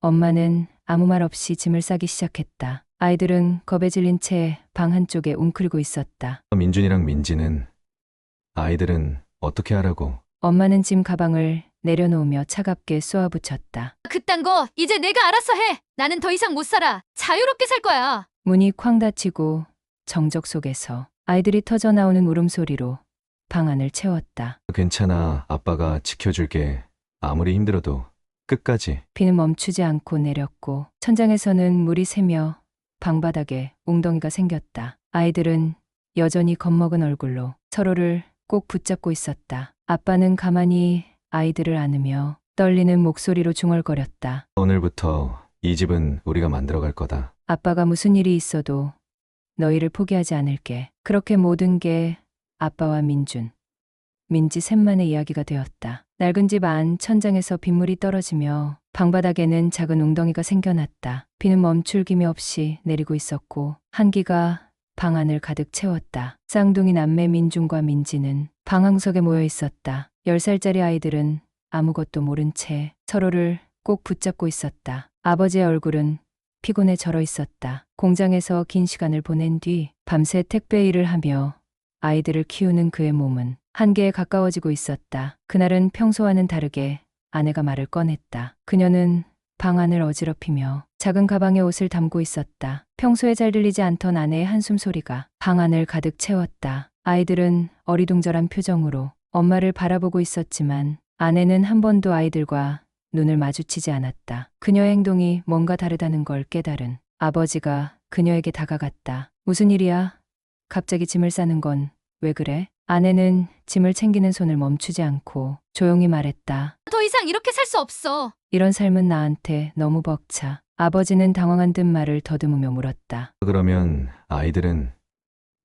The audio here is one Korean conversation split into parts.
엄마는 아무 말 없이 짐을 싸기 시작했다. 아이들은 겁에 질린 채 방 한쪽에 웅크리고 있었다. 민준이랑 민지는 아이들은 어떻게 하라고? 엄마는 짐 가방을 내려놓으며 차갑게 쏘아붙였다. 그딴 거 이제 내가 알아서 해. 나는 더 이상 못 살아. 자유롭게 살 거야. 문이 쾅 닫히고 정적 속에서 아이들이 터져 나오는 울음소리로 방 안을 채웠다. 괜찮아. 아빠가 지켜줄게. 아무리 힘들어도 끝까지. 비는 멈추지 않고 내렸고 천장에서는 물이 새며 방바닥에 웅덩이가 생겼다. 아이들은 여전히 겁먹은 얼굴로 서로를 꼭 붙잡고 있었다. 아빠는 가만히 아이들을 안으며 떨리는 목소리로 중얼거렸다. 오늘부터 이 집은 우리가 만들어갈 거다. 아빠가 무슨 일이 있어도 너희를 포기하지 않을게. 그렇게 모든 게 아빠와 민준, 민지 셋만의 이야기가 되었다. 낡은 집 안 천장에서 빗물이 떨어지며 방바닥에는 작은 웅덩이가 생겨났다. 비는 멈출김이 없이 내리고 있었고 한기가 방 안을 가득 채웠다. 쌍둥이 남매 민준과 민지는 방황석에 모여 있었다. 10살짜리 아이들은 아무것도 모른 채 서로를 꼭 붙잡고 있었다. 아버지의 얼굴은 피곤해 절어 있었다. 공장에서 긴 시간을 보낸 뒤 밤새 택배 일을 하며 아이들을 키우는 그의 몸은 한계에 가까워지고 있었다. 그날은 평소와는 다르게 아내가 말을 꺼냈다. 그녀는 방 안을 어지럽히며 작은 가방에 옷을 담고 있었다. 평소에 잘 들리지 않던 아내의 한숨 소리가 방 안을 가득 채웠다. 아이들은 어리둥절한 표정으로 엄마를 바라보고 있었지만 아내는 한 번도 아이들과 눈을 마주치지 않았다. 그녀의 행동이 뭔가 다르다는 걸 깨달은 아버지가 그녀에게 다가갔다. 무슨 일이야? 갑자기 짐을 싸는 건 왜 그래? 아내는 짐을 챙기는 손을 멈추지 않고 조용히 말했다. 더 이상 이렇게 살 수 없어. 이런 삶은 나한테 너무 벅차. 아버지는 당황한 듯 말을 더듬으며 물었다. 그러면 아이들은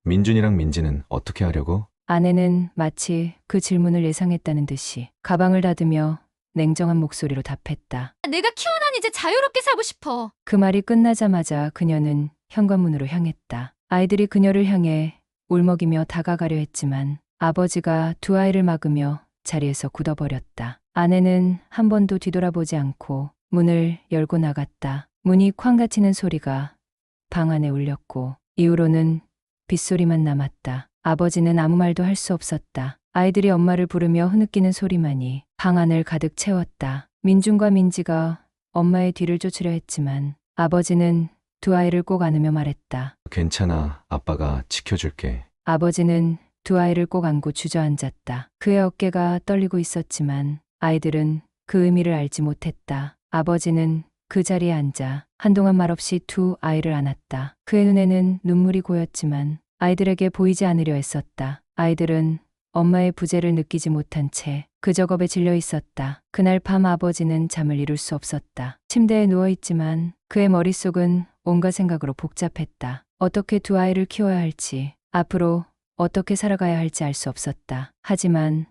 민준이랑 민지는 어떻게 하려고? 아내는 마치 그 질문을 예상했다는 듯이 가방을 닫으며 냉정한 목소리로 답했다. 내가 키워난 이제 자유롭게 살고 싶어. 그 말이 끝나자마자 그녀는 현관문으로 향했다. 아이들이 그녀를 향해 울먹이며 다가가려 했지만 아버지가 두 아이를 막으며 자리에서 굳어버렸다. 아내는 한 번도 뒤돌아보지 않고 문을 열고 나갔다. 문이 쾅 닫히는 소리가 방 안에 울렸고 이후로는 빗소리만 남았다. 아버지는 아무 말도 할 수 없었다. 아이들이 엄마를 부르며 흐느끼는 소리만이 방 안을 가득 채웠다. 민준과 민지가 엄마의 뒤를 쫓으려 했지만 아버지는 두 아이를 꼭 안으며 말했다. 괜찮아. 아빠가 지켜줄게. 아버지는 두 아이를 꼭 안고 주저앉았다. 그의 어깨가 떨리고 있었지만 아이들은 그 의미를 알지 못했다. 아버지는 그 자리에 앉아 한동안 말없이 두 아이를 안았다. 그의 눈에는 눈물이 고였지만 아이들에게 보이지 않으려 했었다. 아이들은 엄마의 부재를 느끼지 못한 채 그저 겁에 질려 있었다. 그날 밤 아버지는 잠을 이룰 수 없었다. 침대에 누워있지만 그의 머릿속은 온갖 생각으로 복잡했다. 어떻게 두 아이를 키워야 할지, 앞으로 어떻게 살아가야 할지 알 수 없었다. 하지만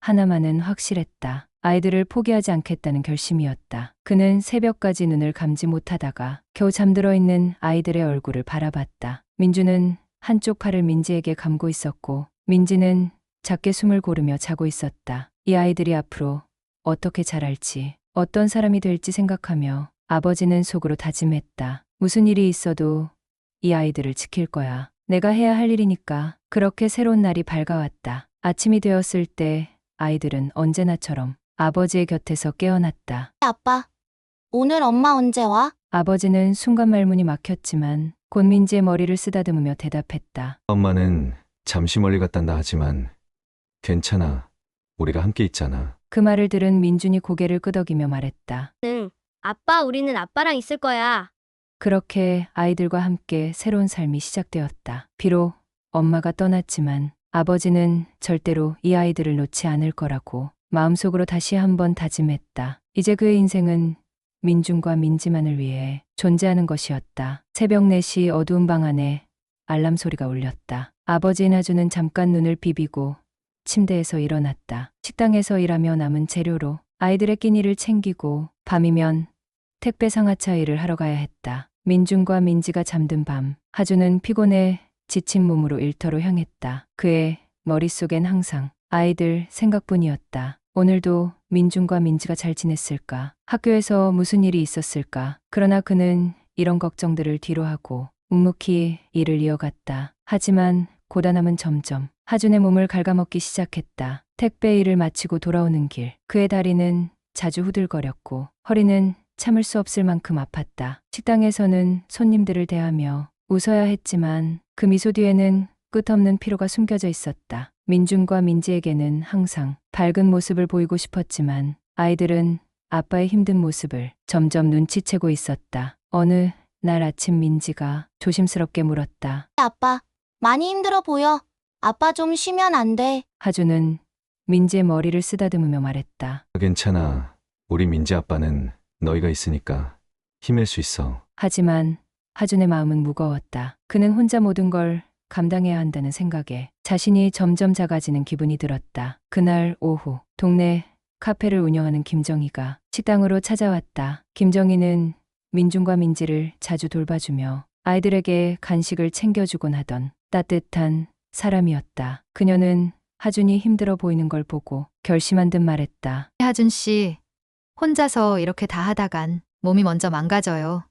하나만은 확실했다. 아이들을 포기하지 않겠다는 결심이었다. 그는 새벽까지 눈을 감지 못하다가 겨우 잠들어 있는 아이들의 얼굴을 바라봤다. 민주는 한쪽 팔을 민지에게 감고 있었고 민지는 작게 숨을 고르며 자고 있었다. 이 아이들이 앞으로 어떻게 자랄지, 어떤 사람이 될지 생각하며 아버지는 속으로 다짐했다. 무슨 일이 있어도 이 아이들을 지킬 거야. 내가 해야 할 일이니까. 그렇게 새로운 날이 밝아왔다. 아침이 되었을 때 아이들은 언제나처럼 아버지의 곁에서 깨어났다. 아빠, 오늘 엄마 언제 와? 아버지는 순간 말문이 막혔지만 곧 민지의 머리를 쓰다듬으며 대답했다. 엄마는 잠시 멀리 갔단다 하지만 괜찮아. 우리가 함께 있잖아. 그 말을 들은 민준이 고개를 끄덕이며 말했다. 응. 아빠, 우리는 아빠랑 있을 거야. 그렇게 아이들과 함께 새로운 삶이 시작되었다. 비록 엄마가 떠났지만 아버지는 절대로 이 아이들을 놓지 않을 거라고 마음속으로 다시 한번 다짐했다. 이제 그의 인생은 민준과 민지만을 위해 존재하는 것이었다. 새벽 4시 어두운 방 안에 알람 소리가 울렸다. 아버지 나주는 잠깐 눈을 비비고 침대에서 일어났다. 식당에서 일하며 남은 재료로 아이들의 끼니를 챙기고 밤이면 택배 상하차 일을 하러 가야 했다. 민준과 민지가 잠든 밤, 하주는 피곤해 지친 몸으로 일터로 향했다. 그의 머릿속엔 항상 아이들 생각뿐이었다. 오늘도 민준과 민지가 잘 지냈을까? 학교에서 무슨 일이 있었을까? 그러나 그는 이런 걱정들을 뒤로하고 묵묵히 일을 이어갔다. 하지만 고단함은 점점 하준의 몸을 갉아먹기 시작했다. 택배 일을 마치고 돌아오는 길, 그의 다리는 자주 후들거렸고 허리는 참을 수 없을 만큼 아팠다. 식당에서는 손님들을 대하며 웃어야 했지만 그 미소 뒤에는 끝없는 피로가 숨겨져 있었다. 민준과 민지에게는 항상 밝은 모습을 보이고 싶었지만 아이들은 아빠의 힘든 모습을 점점 눈치채고 있었다. 어느 날 아침 민지가 조심스럽게 물었다. 아빠, 많이 힘들어 보여. 아빠 좀 쉬면 안 돼. 하준은 민지의 머리를 쓰다듬으며 말했다. 괜찮아. 우리 민지 아빠는 너희가 있으니까 힘낼 수 있어. 하지만 하준의 마음은 무거웠다. 그는 혼자 모든 걸 감당해야 한다는 생각에 자신이 점점 작아지는 기분이 들었다. 그날 오후 동네 카페를 운영하는 김정희가 식당으로 찾아왔다. 김정희는 민준과 민지를 자주 돌봐주며 아이들에게 간식을 챙겨주곤 하던 따뜻한 사람이었다. 그녀는 하준이 힘들어 보이는 걸 보고 결심한 듯 말했다. 하준 씨, 혼자서 이렇게 다 하다간 몸이 먼저 망가져요.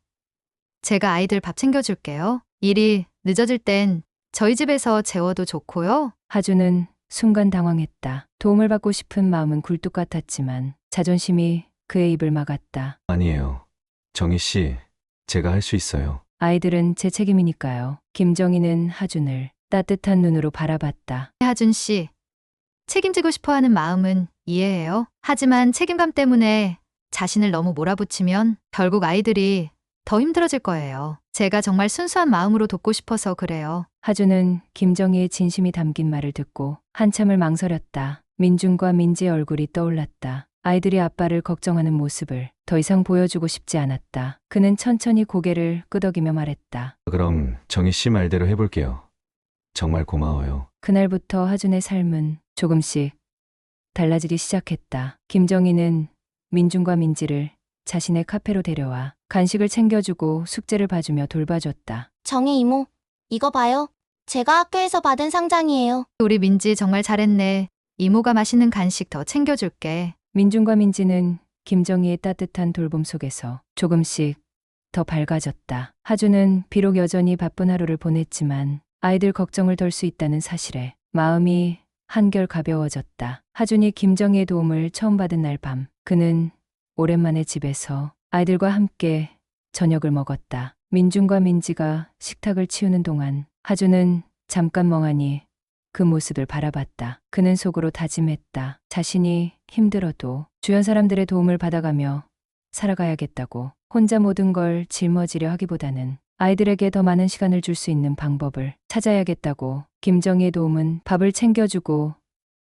제가 아이들 밥 챙겨줄게요. 일이 늦어질 땐 저희 집에서 재워도 좋고요. 하준은 순간 당황했다. 도움을 받고 싶은 마음은 굴뚝 같았지만 자존심이 그의 입을 막았다. 아니에요. 정희 씨, 제가 할 수 있어요. 아이들은 제 책임이니까요. 김정희는 하준을 따뜻한 눈으로 바라봤다. 하준 씨, 책임지고 싶어 하는 마음은 이해해요. 하지만 책임감 때문에 자신을 너무 몰아붙이면 결국 아이들이 더 힘들어질 거예요. 제가 정말 순수한 마음으로 돕고 싶어서 그래요. 하준은 김정희의 진심이 담긴 말을 듣고 한참을 망설였다. 민준과 민지의 얼굴이 떠올랐다. 아이들이 아빠를 걱정하는 모습을 더 이상 보여주고 싶지 않았다. 그는 천천히 고개를 끄덕이며 말했다. 그럼 정희 씨 말대로 해볼게요. 정말 고마워요. 그날부터 하준의 삶은 조금씩 달라지기 시작했다. 김정희는 민준과 민지를 자신의 카페로 데려와 간식을 챙겨주고 숙제를 봐주며 돌봐줬다. 정희 이모, 이거 봐요. 제가 학교에서 받은 상장이에요. 우리 민지 정말 잘했네. 이모가 맛있는 간식 더 챙겨줄게. 민준과 민지는 김정희의 따뜻한 돌봄 속에서 조금씩 더 밝아졌다. 하준은 비록 여전히 바쁜 하루를 보냈지만 아이들 걱정을 덜 수 있다는 사실에 마음이 한결 가벼워졌다. 하준이 김정희의 도움을 처음 받은 날 밤, 그는 오랜만에 집에서 아이들과 함께 저녁을 먹었다. 민준과 민지가 식탁을 치우는 동안 하준은 잠깐 멍하니 그 모습을 바라봤다. 그는 속으로 다짐했다. 자신이 힘들어도 주변 사람들의 도움을 받아가며 살아가야겠다고. 혼자 모든 걸 짊어지려 하기보다는 아이들에게 더 많은 시간을 줄 수 있는 방법을 찾아야겠다고. 김정희의 도움은 밥을 챙겨주고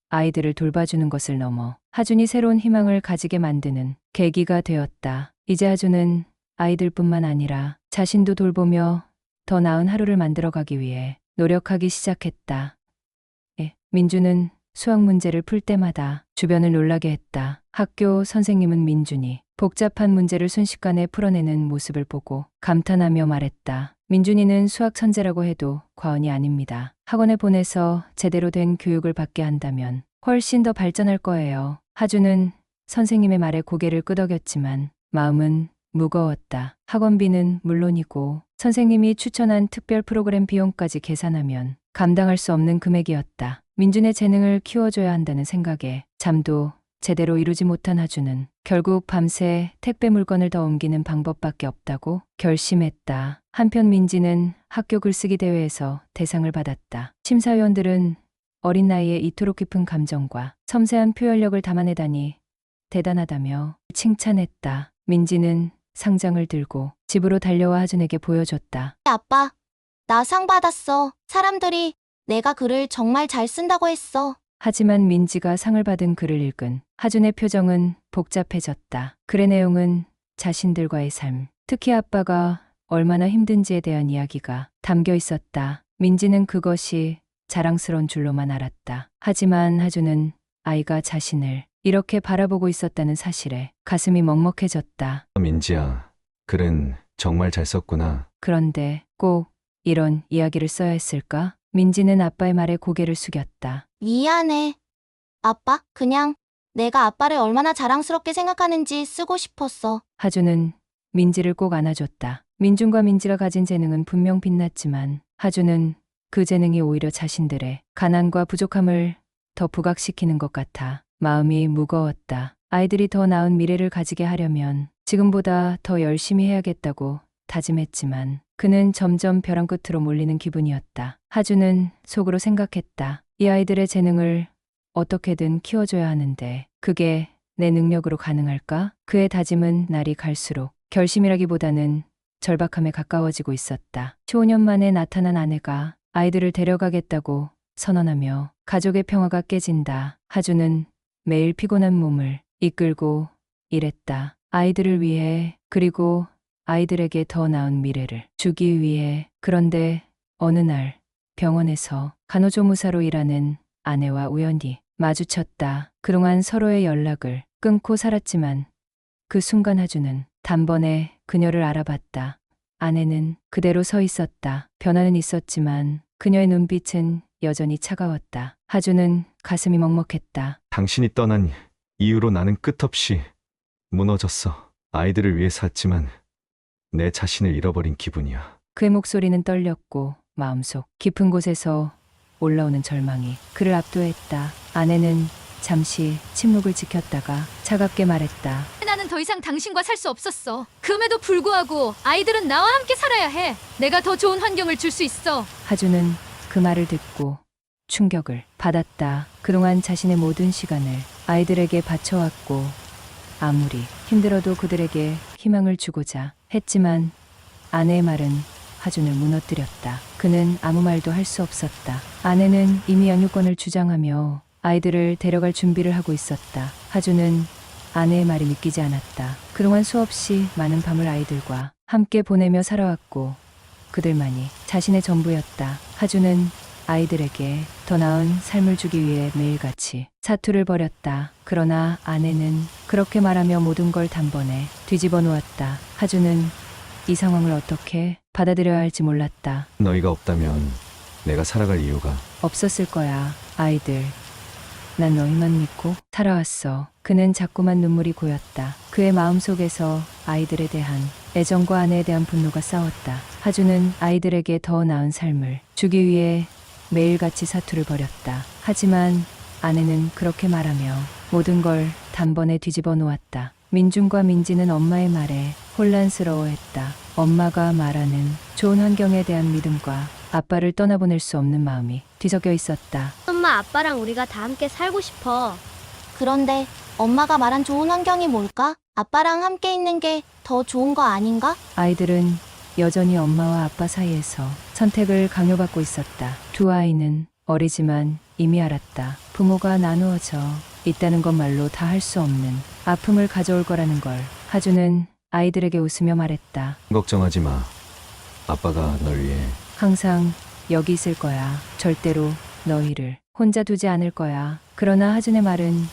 아이들을 돌봐주는 것을 넘어 하준이 새로운 희망을 가지게 만드는 계기가 되었다. 이제 하준은 아이들뿐만 아니라 자신도 돌보며 더 나은 하루를 만들어가기 위해 노력하기 시작했다. 민준은 수학 문제를 풀 때마다 주변을 놀라게 했다. 학교 선생님은 민준이 복잡한 문제를 순식간에 풀어내는 모습을 보고 감탄하며 말했다. 민준이는 수학 천재라고 해도 과언이 아닙니다. 학원에 보내서 제대로 된 교육을 받게 한다면 훨씬 더 발전할 거예요. 하준은 선생님의 말에 고개를 끄덕였지만 마음은 무거웠다. 학원비는 물론이고 선생님이 추천한 특별 프로그램 비용까지 계산하면 감당할 수 없는 금액이었다. 민준의 재능을 키워줘야 한다는 생각에 잠도 제대로 이루지 못한 하준은 결국 밤새 택배 물건을 더 옮기는 방법밖에 없다고 결심했다. 한편 민지는 학교 글쓰기 대회에서 대상을 받았다. 심사위원들은 어린 나이에 이토록 깊은 감정과 섬세한 표현력을 담아내다니 대단하다며 칭찬했다. 민지는 상장을 들고 집으로 달려와 하준에게 보여줬다. 아빠, 나 상 받았어. 사람들이 내가 글을 정말 잘 쓴다고 했어. 하지만 민지가 상을 받은 글을 읽은 하준의 표정은 복잡해졌다. 글의 내용은 자신들과의 삶, 특히 아빠가 얼마나 힘든지에 대한 이야기가 담겨 있었다. 민지는 그것이 자랑스러운 줄로만 알았다. 하지만 하준은 아이가 자신을 이렇게 바라보고 있었다는 사실에 가슴이 먹먹해졌다. 민지야, 글은 정말 잘 썼구나. 그런데 꼭 이런 이야기를 써야 했을까? 민지는 아빠의 말에 고개를 숙였다. 미안해. 아빠, 그냥 내가 아빠를 얼마나 자랑스럽게 생각하는지 쓰고 싶었어. 하주는 민지를 꼭 안아줬다. 민준과 민지가 가진 재능은 분명 빛났지만 하주는 그 재능이 오히려 자신들의 가난과 부족함을 더 부각시키는 것 같아 마음이 무거웠다. 아이들이 더 나은 미래를 가지게 하려면 지금보다 더 열심히 해야겠다고 다짐했지만 그는 점점 벼랑 끝으로 몰리는 기분이었다. 하주는 속으로 생각했다. 이 아이들의 재능을 어떻게든 키워줘야 하는데 그게 내 능력으로 가능할까? 그의 다짐은 날이 갈수록 결심이라기보다는 절박함에 가까워지고 있었다. 15년 만에 나타난 아내가 아이들을 데려가겠다고 선언하며 가족의 평화가 깨진다. 하주는 매일 피곤한 몸을 이끌고 일했다. 아이들을 위해 그리고 아이들에게 더 나은 미래를 주기 위해. 그런데 어느 날 병원에서 간호조무사로 일하는 아내와 우연히 마주쳤다. 그동안 서로의 연락을 끊고 살았지만 그 순간 하주는 단번에 그녀를 알아봤다. 아내는 그대로 서 있었다. 변화는 있었지만 그녀의 눈빛은 여전히 차가웠다. 하주는 가슴이 먹먹했다. 당신이 떠난 이후로 나는 끝없이 무너졌어. 아이들을 위해 샀지만 내 자신을 잃어버린 기분이야. 그의 목소리는 떨렸고 마음속 깊은 곳에서 올라오는 절망이 그를 압도했다. 아내는 잠시 침묵을 지켰다가 차갑게 말했다. 나는 더 이상 당신과 살 수 없었어. 그럼에도 불구하고 아이들은 나와 함께 살아야 해. 내가 더 좋은 환경을 줄 수 있어. 하주는 그 말을 듣고 충격을 받았다. 그동안 자신의 모든 시간을 아이들에게 바쳐왔고 아무리 힘들어도 그들에게 희망을 주고자 했지만 아내의 말은 하준을 무너뜨렸다. 그는 아무 말도 할 수 없었다. 아내는 이미 양육권을 주장하며 아이들을 데려갈 준비를 하고 있었다. 하준은 아내의 말이 믿기지 않았다. 그동안 수없이 많은 밤을 아이들과 함께 보내며 살아왔고 그들만이 자신의 전부였다. 하준은 아이들에게 더 나은 삶을 주기 위해 매일같이 사투를 벌였다. 그러나 아내는 그렇게 말하며 모든 걸 단번에 뒤집어 놓았다. 하준은 이 상황을 어떻게 받아들여야 할지 몰랐다. 너희가 없다면 내가 살아갈 이유가. 없었을 거야. 아이들. 난 너희만 믿고 살아왔어. 그는 자꾸만 눈물이 고였다. 그의 마음속에서 아이들에 대한 애정과 아내에 대한 분노가 싸웠다. 하주는 아이들에게 더 나은 삶을 주기 위해 매일같이 사투를 벌였다. 하지만 아내는 그렇게 말하며 모든 걸 단번에 뒤집어 놓았다. 민준과 민지는 엄마의 말에 혼란스러워했다. 엄마가 말하는 좋은 환경에 대한 믿음과 아빠를 떠나보낼 수 없는 마음이 뒤섞여 있었다. 엄마, 아빠랑 우리가 다 함께 살고 싶어. 그런데 엄마가 말한 좋은 환경이 뭘까? 아빠랑 함께 있는 게 더 좋은 거 아닌가? 아이들은 여전히 엄마와 아빠 사이에서 선택을 강요받고 있었다. 두 아이는 어리지만 이미 알았다. 부모가 나누어져 있다는 것 말로 다 할 수 없는 아픔을 가져올 거라는 걸. 하주는 아이들에게 웃으며 말했다. 걱정하지 마. 아빠가 널 위해. 항상 여기 있을 거야. 절대로 너희를 혼자 두지 않을 거야. 그러나 하준의 말은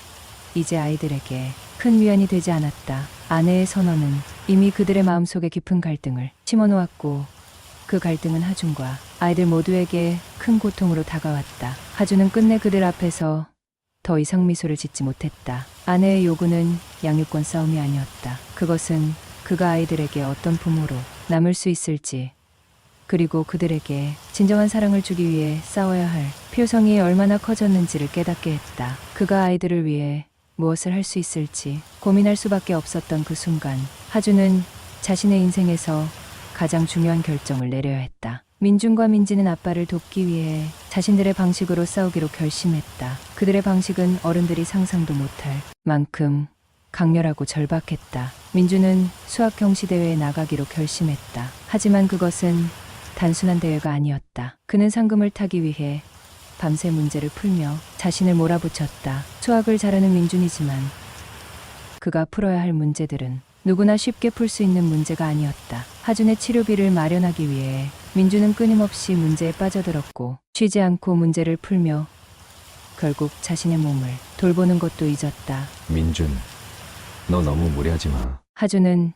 이제 아이들에게 큰 위안이 되지 않았다. 아내의 선언은 이미 그들의 마음속에 깊은 갈등을 심어놓았고 그 갈등은 하준과 아이들 모두에게 큰 고통으로 다가왔다. 하준은 끝내 그들 앞에서 더 이상 미소를 짓지 못했다. 아내의 요구는 양육권 싸움이 아니었다. 그것은 그가 아이들에게 어떤 부모로 남을 수 있을지 그리고 그들에게 진정한 사랑을 주기 위해 싸워야 할 표성이 얼마나 커졌는지를 깨닫게 했다. 그가 아이들을 위해 무엇을 할 수 있을지 고민할 수밖에 없었던 그 순간 하주는 자신의 인생에서 가장 중요한 결정을 내려야 했다. 민준과 민지는 아빠를 돕기 위해 자신들의 방식으로 싸우기로 결심했다. 그들의 방식은 어른들이 상상도 못할 만큼 강렬하고 절박했다. 민준은 수학 경시 대회에 나가기로 결심했다. 하지만 그것은 단순한 대회가 아니었다. 그는 상금을 타기 위해 밤새 문제를 풀며 자신을 몰아붙였다. 수학을 잘하는 민준이지만 그가 풀어야 할 문제들은 누구나 쉽게 풀 수 있는 문제가 아니었다. 하준의 치료비를 마련하기 위해 민준은 끊임없이 문제에 빠져들었고 쉬지 않고 문제를 풀며 결국 자신의 몸을 돌보는 것도 잊었다. 민준, 너 너무 무리하지 마. 하준은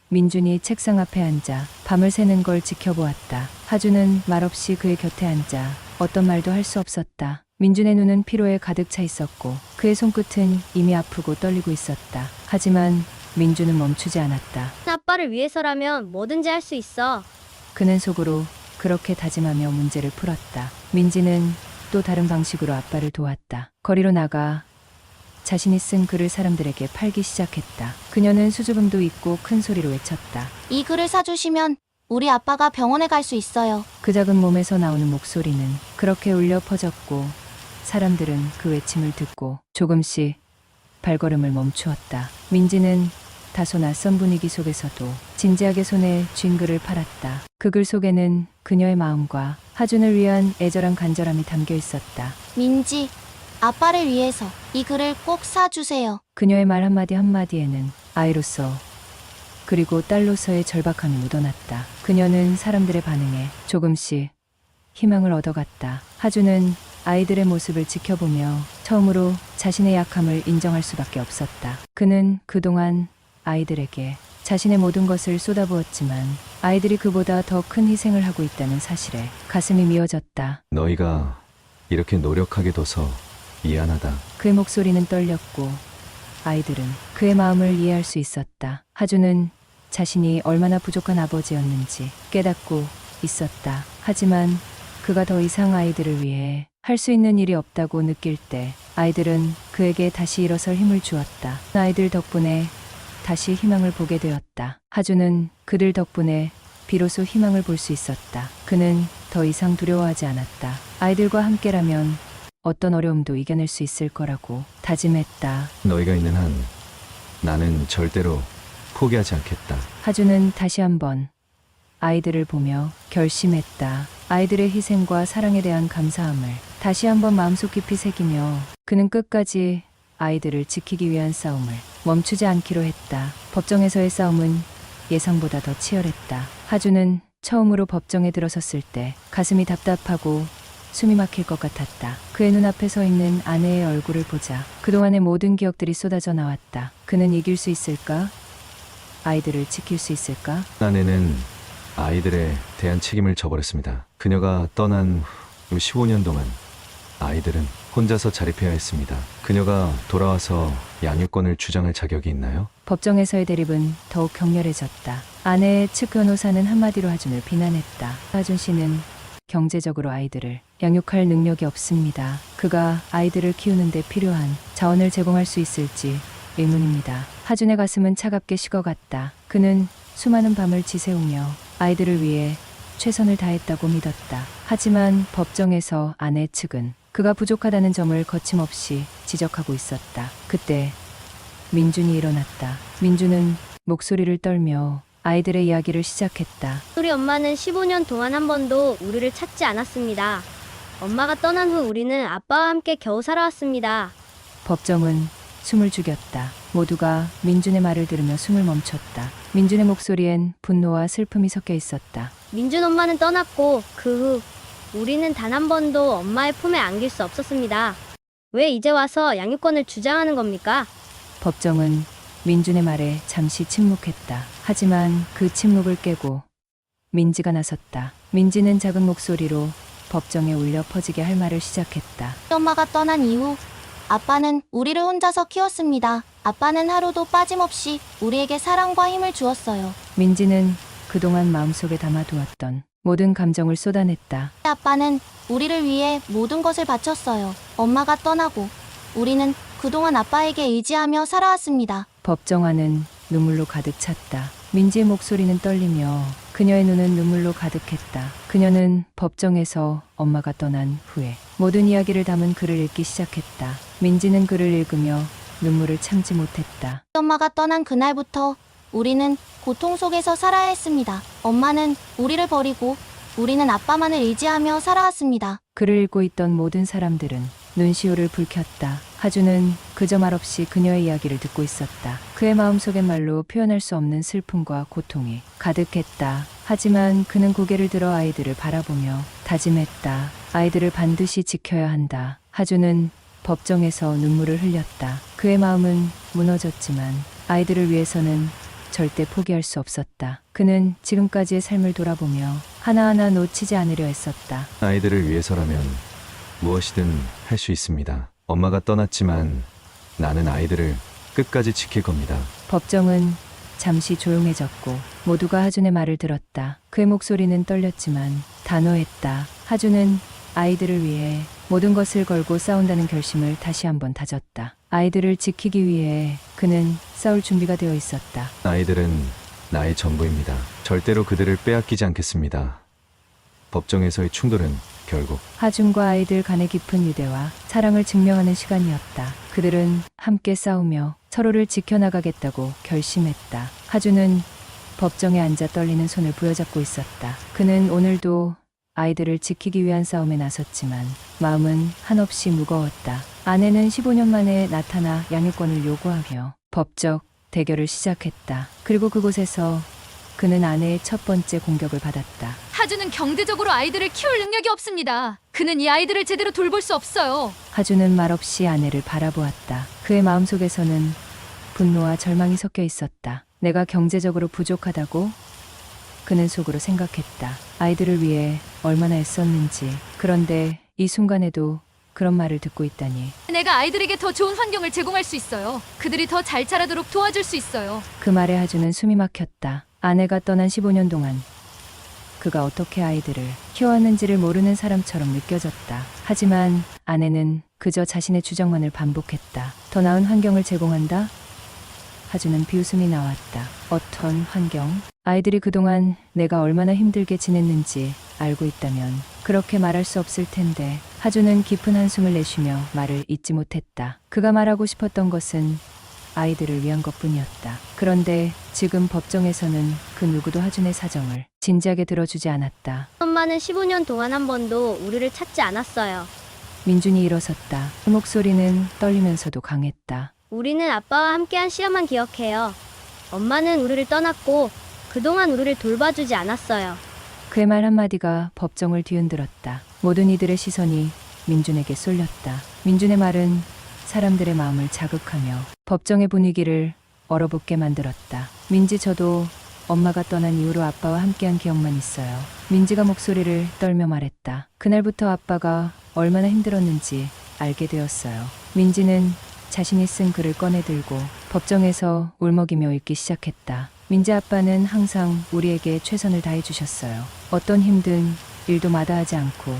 민준이 책상 앞에 앉아 밤을 새는 걸 지켜보았다. 하준은 말없이 그의 곁에 앉아 어떤 말도 할 수 없었다. 민준의 눈은 피로에 가득 차 있었고 그의 손끝은 이미 아프고 떨리고 있었다. 하지만 민주는 멈추지 않았다. 아빠를 위해서라면 뭐든지 할 수 있어. 그는 속으로 그렇게 다짐하며 문제를 풀었다. 민지는 또 다른 방식으로 아빠를 도왔다. 거리로 나가 자신이 쓴 글을 사람들에게 팔기 시작했다. 그녀는 수줍음도 있고 큰 소리로 외쳤다. 이 글을 사주시면 우리 아빠가 병원에 갈 수 있어요. 그 작은 몸에서 나오는 목소리는 그렇게 울려 퍼졌고 사람들은 그 외침을 듣고 조금씩 발걸음을 멈추었다. 민지는 다소 낯선 분위기 속에서도 진지하게 손에 쥔 글을 팔았다. 그 글 속에는 그녀의 마음과 하준을 위한 애절한 간절함이 담겨 있었다. 민지, 아빠를 위해서 이 글을 꼭 사주세요. 그녀의 말 한마디 한마디에는 아이로서 그리고 딸로서의 절박함이 묻어났다. 그녀는 사람들의 반응에 조금씩 희망을 얻어갔다. 하준은 아이들의 모습을 지켜보며 처음으로 자신의 약함을 인정할 수밖에 없었다. 그는 그동안 아이들에게 자신의 모든 것을 쏟아부었지만 아이들이 그보다 더 큰 희생을 하고 있다는 사실에 가슴이 미어졌다. 너희가 이렇게 노력하게 둬서 미안하다. 그의 목소리는 떨렸고 아이들은 그의 마음을 이해할 수 있었다. 하준은 자신이 얼마나 부족한 아버지였는지 깨닫고 있었다. 하지만 그가 더 이상 아이들을 위해 할 수 있는 일이 없다고 느낄 때 아이들은 그에게 다시 일어설 힘을 주었다. 아이들 덕분에 다시 희망을 보게 되었다. 하준은 그들 덕분에 비로소 희망을 볼 수 있었다. 그는 더 이상 두려워하지 않았다. 아이들과 함께라면 어떤 어려움도 이겨낼 수 있을 거라고 다짐했다. 너희가 있는 한 나는 절대로 포기하지 않겠다. 하준은 다시 한번 아이들을 보며 결심했다. 아이들의 희생과 사랑에 대한 감사함을 다시 한번 마음속 깊이 새기며 그는 끝까지 아이들을 지키기 위한 싸움을 멈추지 않기로 했다. 법정에서의 싸움은 예상보다 더 치열했다. 하준은 처음으로 법정에 들어섰을 때 가슴이 답답하고 숨이 막힐 것 같았다. 그의 눈앞에 서 있는 아내의 얼굴을 보자 그동안의 모든 기억들이 쏟아져 나왔다. 그는 이길 수 있을까? 아이들을 지킬 수 있을까? 아내는 아이들에 대한 책임을 져버렸습니다. 그녀가 떠난 후 15년 동안 아이들은 혼자서 자립해야 했습니다. 그녀가 돌아와서 양육권을 주장할 자격이 있나요? 법정에서의 대립은 더욱 격렬해졌다. 아내의 측 변호사는 한마디로 하준을 비난했다. 하준 씨는 경제적으로 아이들을 양육할 능력이 없습니다. 그가 아이들을 키우는데 필요한 자원을 제공할 수 있을지 의문입니다. 하준의 가슴은 차갑게 식어갔다. 그는 수많은 밤을 지새우며 아이들을 위해 최선을 다했다고 믿었다. 하지만 법정에서 아내 측은 그가 부족하다는 점을 거침없이 지적하고 있었다. 그때 민준이 일어났다. 민준은 목소리를 떨며 아이들의 이야기를 시작했다. 우리 엄마는 15년 동안 한 번도 우리를 찾지 않았습니다. 엄마가 떠난 후 우리는 아빠와 함께 겨우 살아왔습니다. 법정은 숨을 죽였다. 모두가 민준의 말을 들으며 숨을 멈췄다. 민준의 목소리엔 분노와 슬픔이 섞여 있었다. 민준 엄마는 떠났고 그 후 우리는 단 한 번도 엄마의 품에 안길 수 없었습니다. 왜 이제 와서 양육권을 주장하는 겁니까? 법정은 민준의 말에 잠시 침묵했다. 하지만 그 침묵을 깨고 민지가 나섰다. 민지는 작은 목소리로 법정에 울려 퍼지게 할 말을 시작했다. 엄마가 떠난 이후 아빠는 우리를 혼자서 키웠습니다. 아빠는 하루도 빠짐없이 우리에게 사랑과 힘을 주었어요. 민지는 그동안 마음속에 담아두었던 모든 감정을 쏟아냈다. 아빠는 우리를 위해 모든 것을 바쳤어요. 엄마가 떠나고 우리는 그동안 아빠에게 의지하며 살아왔습니다. 법정 안은 눈물로 가득 찼다. 민지의 목소리는 떨리며 그녀의 눈은 눈물로 가득했다. 그녀는 법정에서 엄마가 떠난 후에 모든 이야기를 담은 글을 읽기 시작했다. 민지는 글을 읽으며 눈물을 참지 못했다. 엄마가 떠난 그날부터 우리는 고통 속에서 살아야 했습니다. 엄마는 우리를 버리고 우리는 아빠만을 의지하며 살아왔습니다. 글을 읽고 있던 모든 사람들은 눈시울을 붉혔다. 하준은 그저 말없이 그녀의 이야기를 듣고 있었다. 그의 마음속엔 말로 표현할 수 없는 슬픔과 고통이 가득했다. 하지만 그는 고개를 들어 아이들을 바라보며 다짐했다. 아이들을 반드시 지켜야 한다. 하준은 법정에서 눈물을 흘렸다. 그의 마음은 무너졌지만 아이들을 위해서는 절대 포기할 수 없었다. 그는 지금까지의 삶을 돌아보며 하나하나 놓치지 않으려 했었다. 아이들을 위해서라면 무엇이든 할 수 있습니다. 엄마가 떠났지만 나는 아이들을 끝까지 지킬 겁니다. 법정은 잠시 조용해졌고 모두가 하준의 말을 들었다. 그의 목소리는 떨렸지만 단호했다. 하준은 아이들을 위해 모든 것을 걸고 싸운다는 결심을 다시 한번 다졌다. 아이들을 지키기 위해 그는 싸울 준비가 되어 있었다. 아이들은 나의 전부입니다. 절대로 그들을 빼앗기지 않겠습니다. 법정에서의 충돌은 결국 하준과 아이들 간의 깊은 유대와 사랑을 증명하는 시간이었다. 그들은 함께 싸우며 서로를 지켜나가겠다고 결심했다. 하준은 법정에 앉아 떨리는 손을 부여잡고 있었다. 그는 오늘도 아이들을 지키기 위한 싸움에 나섰지만 마음은 한없이 무거웠다. 아내는 15년 만에 나타나 양육권을 요구하며 법적 대결을 시작했다. 그리고 그곳에서 그는 아내의 첫 번째 공격을 받았다. 하준은 경제적으로 아이들을 키울 능력이 없습니다. 그는 이 아이들을 제대로 돌볼 수 없어요. 하준은 말없이 아내를 바라보았다. 그의 마음속에서는 분노와 절망이 섞여 있었다. 내가 경제적으로 부족하다고? 그는 속으로 생각했다. 아이들을 위해 얼마나 애썼는지. 그런데 이 순간에도 그런 말을 듣고 있다니. 내가 아이들에게 더 좋은 환경을 제공할 수 있어요. 그들이 더 잘 자라도록 도와줄 수 있어요. 그 말에 하준은 숨이 막혔다. 아내가 떠난 15년 동안 그가 어떻게 아이들을 키워왔는지를 모르는 사람처럼 느껴졌다. 하지만 아내는 그저 자신의 주장만을 반복했다. 더 나은 환경을 제공한다? 하준은 비웃음이 나왔다. 어떤 환경? 아이들이 그동안 내가 얼마나 힘들게 지냈는지 알고 있다면 그렇게 말할 수 없을 텐데. 하준은 깊은 한숨을 내쉬며 말을 잇지 못했다. 그가 말하고 싶었던 것은 아이들을 위한 것뿐이었다. 그런데 지금 법정에서는 그 누구도 하준의 사정을 진지하게 들어주지 않았다. 엄마는 15년 동안 한 번도 우리를 찾지 않았어요. 민준이 일어섰다. 그 목소리는 떨리면서도 강했다. 우리는 아빠와 함께한 시간만 기억해요. 엄마는 우리를 떠났고 그동안 우리를 돌봐주지 않았어요. 그의 말 한마디가 법정을 뒤흔들었다. 모든 이들의 시선이 민준에게 쏠렸다. 민준의 말은 사람들의 마음을 자극하며 법정의 분위기를 얼어붙게 만들었다. 민지, 저도 엄마가 떠난 이후로 아빠와 함께한 기억만 있어요. 민지가 목소리를 떨며 말했다. 그날부터 아빠가 얼마나 힘들었는지 알게 되었어요. 민지는 자신이 쓴 글을 꺼내들고 법정에서 울먹이며 읽기 시작했다. 민지 아빠는 항상 우리에게 최선을 다해 주셨어요. 어떤 힘든 일도 마다하지 않고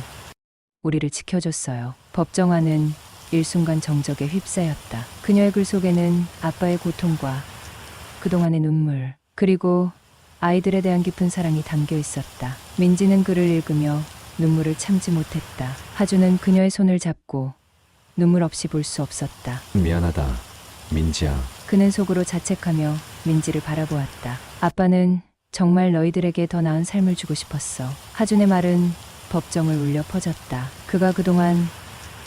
우리를 지켜줬어요. 법정 안은 일순간 정적에 휩싸였다. 그녀의 글 속에는 아빠의 고통과 그동안의 눈물, 그리고 아이들에 대한 깊은 사랑이 담겨 있었다. 민지는 글을 읽으며 눈물을 참지 못했다. 하준은 그녀의 손을 잡고 눈물 없이 볼 수 없었다. 미안하다, 민지야. 그는 속으로 자책하며 민지를 바라보았다. 아빠는 정말 너희들에게 더 나은 삶을 주고 싶었어. 하준의 말은 법정을 울려 퍼졌다. 그가 그동안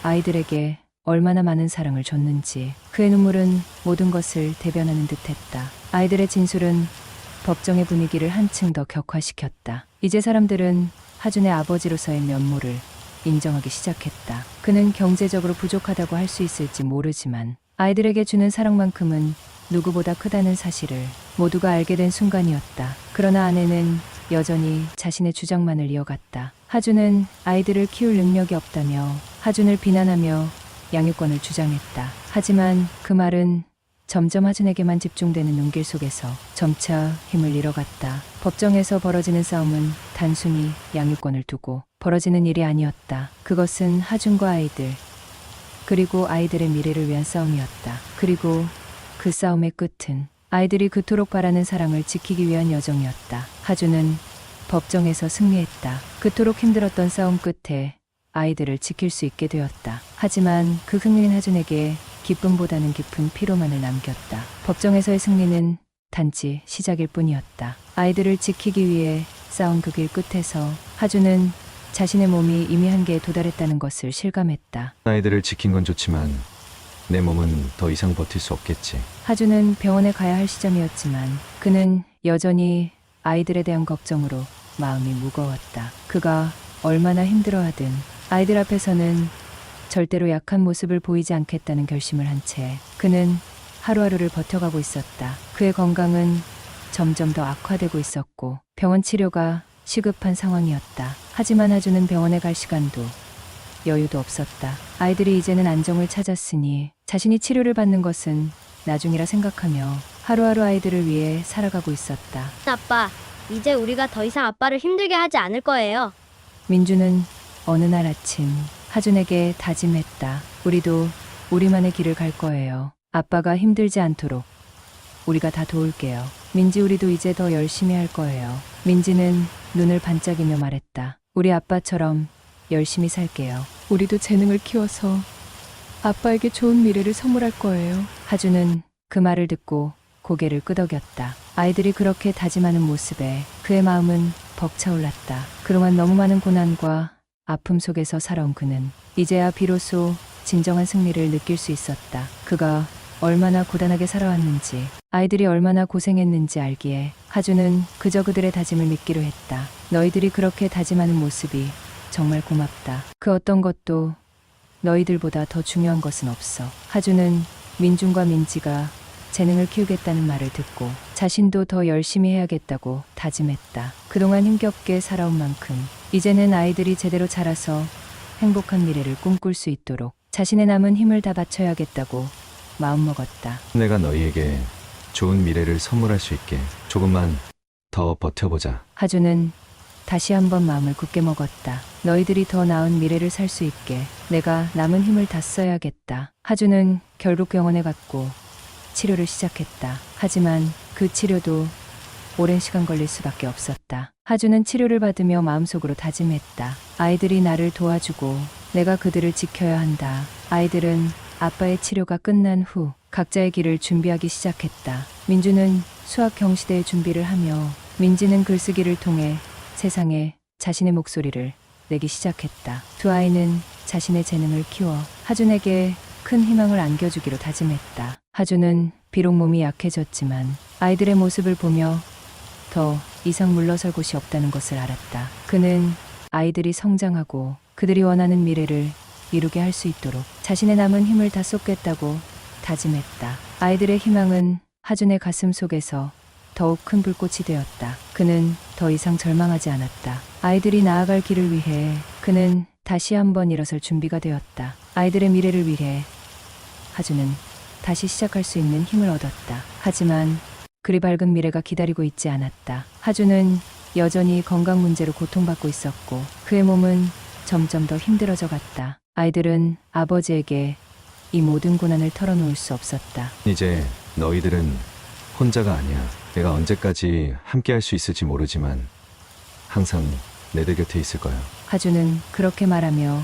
아이들에게 얼마나 많은 사랑을 줬는지. 그의 눈물은 모든 것을 대변하는 듯했다. 아이들의 진술은 법정의 분위기를 한층 더 격화시켰다. 이제 사람들은 하준의 아버지로서의 면모를 인정하기 시작했다. 그는 경제적으로 부족하다고 할 수 있을지 모르지만 아이들에게 주는 사랑만큼은 누구보다 크다는 사실을 모두가 알게 된 순간이었다. 그러나 아내는 여전히 자신의 주장만을 이어갔다. 하준은 아이들을 키울 능력이 없다며 하준을 비난하며 양육권을 주장했다. 하지만 그 말은 점점 하준에게만 집중되는 눈길 속에서 점차 힘을 잃어갔다. 법정에서 벌어지는 싸움은 단순히 양육권을 두고 벌어지는 일이 아니었다. 그것은 하준과 아이들, 그리고 아이들의 미래를 위한 싸움이었다. 그리고 그 싸움의 끝은 아이들이 그토록 바라는 사랑을 지키기 위한 여정이었다. 하준은 법정에서 승리했다. 그토록 힘들었던 싸움 끝에 아이들을 지킬 수 있게 되었다. 하지만 그 승리는 하준에게 기쁨보다는 깊은 피로만을 남겼다. 법정에서의 승리는 단지 시작일 뿐이었다. 아이들을 지키기 위해 싸운 그 길 끝에서 하준은 자신의 몸이 이미 한계에 도달했다는 것을 실감했다. 아이들을 지킨 건 좋지만 내 몸은 더 이상 버틸 수 없겠지. 하준은 병원에 가야 할 시점이었지만 그는 여전히 아이들에 대한 걱정으로 마음이 무거웠다. 그가 얼마나 힘들어하든 아이들 앞에서는 절대로 약한 모습을 보이지 않겠다는 결심을 한 채 그는 하루하루를 버텨가고 있었다. 그의 건강은 점점 더 악화되고 있었고 병원 치료가 시급한 상황이었다. 하지만 하준은 병원에 갈 시간도 여유도 없었다. 아이들이 이제는 안정을 찾았으니 자신이 치료를 받는 것은 나중이라 생각하며 하루하루 아이들을 위해 살아가고 있었다. 아빠, 이제 우리가 더 이상 아빠를 힘들게 하지 않을 거예요. 민주는 어느 날 아침 하준에게 다짐했다. 우리도 우리만의 길을 갈 거예요. 아빠가 힘들지 않도록 우리가 다 도울게요. 민지, 우리도 이제 더 열심히 할 거예요. 민지는 눈을 반짝이며 말했다. 우리 아빠처럼 열심히 살게요. 우리도 재능을 키워서 아빠에게 좋은 미래를 선물할 거예요. 하준은 그 말을 듣고 고개를 끄덕였다. 아이들이 그렇게 다짐하는 모습에 그의 마음은 벅차올랐다. 그동안 너무 많은 고난과 아픔 속에서 살아온 그는 이제야 비로소 진정한 승리를 느낄 수 있었다. 그가 얼마나 고단하게 살아왔는지, 아이들이 얼마나 고생했는지 알기에 하준은 그저 그들의 다짐을 믿기로 했다. 너희들이 그렇게 다짐하는 모습이 정말 고맙다. 그 어떤 것도 너희들보다 더 중요한 것은 없어. 하준은 민준과 민지가 재능을 키우겠다는 말을 듣고 자신도 더 열심히 해야겠다고 다짐했다. 그동안 힘겹게 살아온 만큼 이제는 아이들이 제대로 자라서 행복한 미래를 꿈꿀 수 있도록 자신의 남은 힘을 다 바쳐야겠다고 마음먹었다. 내가 너희에게 좋은 미래를 선물할 수 있게 조금만 더 버텨보자. 하준은 다시 한번 마음을 굳게 먹었다. 너희들이 더 나은 미래를 살 수 있게 내가 남은 힘을 다 써야겠다. 하준은 결국 병원에 갔고 치료를 시작했다. 하지만 그 치료도 오랜 시간 걸릴 수밖에 없었다. 하준은 치료를 받으며 마음속으로 다짐했다. 아이들이 나를 도와주고 내가 그들을 지켜야 한다. 아이들은 아빠의 치료가 끝난 후 각자의 길을 준비하기 시작했다. 민주는 수학 경시대의 준비를 하며 민지는 글쓰기를 통해 세상에 자신의 목소리를 내기 시작했다. 두 아이는 자신의 재능을 키워 하준에게 큰 희망을 안겨주기로 다짐했다. 하준은 비록 몸이 약해졌지만 아이들의 모습을 보며 더 이상 물러설 곳이 없다는 것을 알았다. 그는 아이들이 성장하고 그들이 원하는 미래를 이루게 할 수 있도록 자신의 남은 힘을 다 쏟겠다고 다짐했다. 아이들의 희망은 하준의 가슴 속에서 더욱 큰 불꽃이 되었다. 그는 더 이상 절망하지 않았다. 아이들이 나아갈 길을 위해 그는 다시 한번 일어설 준비가 되었다. 아이들의 미래를 위해 하준은 다시 시작할 수 있는 힘을 얻었다. 하지만 그리 밝은 미래가 기다리고 있지 않았다. 하준은 여전히 건강 문제로 고통받고 있었고 그의 몸은 점점 더 힘들어져 갔다. 아이들은 아버지에게 이 모든 고난을 털어놓을 수 없었다. 이제 너희들은 혼자가 아니야. 내가 언제까지 함께 할 수 있을지 모르지만 항상 내들 곁에 있을 거야. 하준은 그렇게 말하며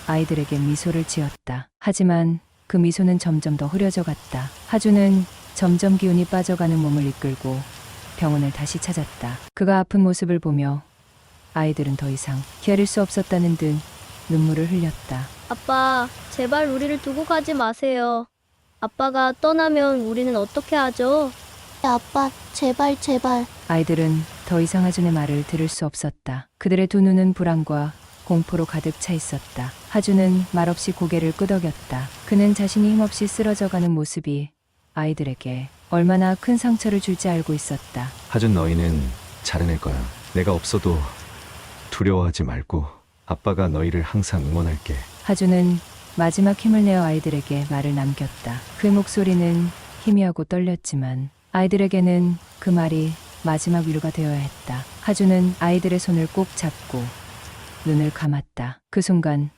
아이들에게 미소를 지었다. 하지만 그 미소는 점점 더 흐려져 갔다. 하준은 점점 기운이 빠져가는 몸을 이끌고 병원을 다시 찾았다. 그가 아픈 모습을 보며 아이들은 더 이상 기다릴 수 없었다는 듯 눈물을 흘렸다. 아빠, 제발 우리를 두고 가지 마세요. 아빠가 떠나면 우리는 어떻게 하죠? 아빠, 제발, 제발. 아이들은 더 이상 하준의 말을 들을 수 없었다. 그들의 두 눈은 불안과 공포로 가득 차 있었다. 하준은 말없이 고개를 끄덕였다. 그는 자신이 힘없이 쓰러져가는 모습이 아이들에게 얼마나 큰 상처를 줄지 알고 있었다. 하준, 너희는 잘해낼 거야. 내가 없어도 두려워하지 말고 아빠가 너희를 항상 응원할게. 하준은 마지막 힘을 내어 아이들에게 말을 남겼다. 그의 목소리는 희미하고 떨렸지만 아이들에게는 그 말이 마지막 위로가 되어야 했다. 하준은 아이들의 손을 꼭 잡고 눈을 감았다. 그 순간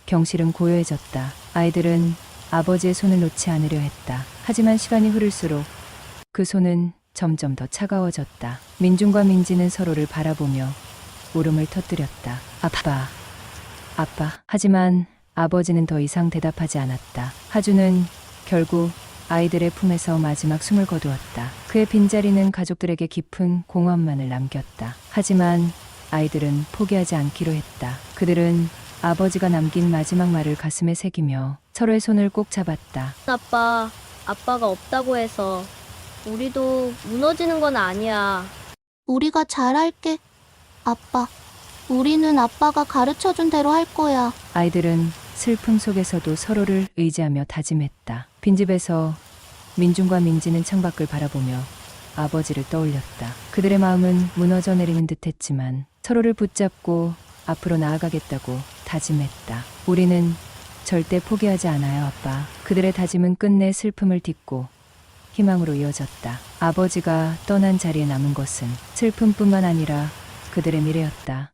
경실은 고요해졌다. 아이들은 아버지의 손을 놓지 않으려 했다. 하지만 시간이 흐를수록 그 손은 점점 더 차가워졌다. 민준과 민지는 서로를 바라보며 울음을 터뜨렸다. 아빠, 아빠. 하지만 아버지는 더 이상 대답하지 않았다. 하준은 결국 아이들의 품에서 마지막 숨을 거두었다. 그의 빈자리는 가족들에게 깊은 공허함만을 남겼다. 하지만 아이들은 포기하지 않기로 했다. 그들은 아버지가 남긴 마지막 말을 가슴에 새기며 서로의 손을 꼭 잡았다. 아빠가 없다고 해서 우리도 무너지는 건 아니야. 우리가 잘할게. 아빠, 우리는 아빠가 가르쳐준 대로 할 거야. 아이들은 슬픔 속에서도 서로를 의지하며 다짐했다. 빈집에서 민준과 민지는 창밖을 바라보며 아버지를 떠올렸다. 그들의 마음은 무너져 내리는 듯했지만 서로를 붙잡고 앞으로 나아가겠다고 다짐했다. 우리는 절대 포기하지 않아요, 아빠. 그들의 다짐은 끝내 슬픔을 딛고 희망으로 이어졌다. 아버지가 떠난 자리에 남은 것은 슬픔뿐만 아니라 그들의 미래였다.